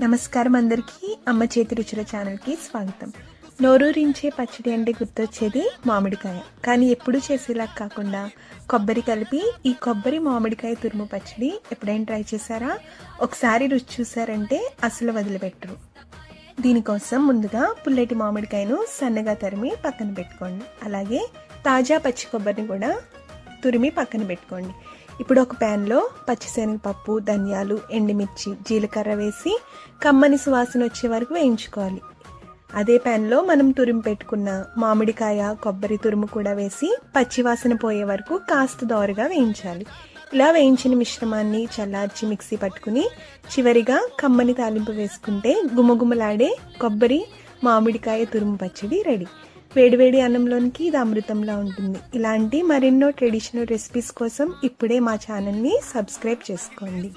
నమస్కారం అందరికీ. అమ్మ చేతి రుచుల ఛానల్కి స్వాగతం. నోరూరించే పచ్చడి అంటే గుర్తొచ్చేది మామిడికాయ. కానీ ఎప్పుడు చేసేలా కాకుండా కొబ్బరి కలిపి ఈ కొబ్బరి మామిడికాయ తురుము పచ్చడి ఎప్పుడైనా ట్రై చేశారా? ఒకసారి రుచి చూసారంటే అసలు వదిలిపెట్టరు. దీనికోసం ముందుగా పుల్లటి మామిడికాయను సన్నగా తరిమి పక్కన పెట్టుకోండి. అలాగే తాజా పచ్చి కొబ్బరిని కూడా తురిమి పక్కన పెట్టుకోండి. ఇప్పుడు ఒక ప్యాన్లో పచ్చిశనగపప్పు, ధనియాలు, ఎండుమిర్చి, జీలకర్ర వేసి కమ్మని సువాసన వచ్చే వరకు వేయించుకోవాలి. అదే ప్యాన్లో మనం తురిమి పెట్టుకున్న మామిడికాయ, కొబ్బరి తురుము కూడా వేసి పచ్చివాసన పోయే వరకు కాస్త దోరగా వేయించాలి. ఇలా వేయించిన మిశ్రమాన్ని చల్లార్చి మిక్సీ పట్టుకుని చివరిగా కమ్మని తాలింపు వేసుకుంటే గుమగుమలాడే కొబ్బరి మామిడికాయ తురుము పచ్చడి రెడీ. వేడివేడి అన్నంలోనికి ఇది అమృతంలా ఉంటుంది. ఇలాంటి మరెన్నో ట్రెడిషనల్ రెసిపీస్ కోసం ఇప్పుడే మా ఛానల్ని సబ్స్క్రైబ్ చేసుకోండి.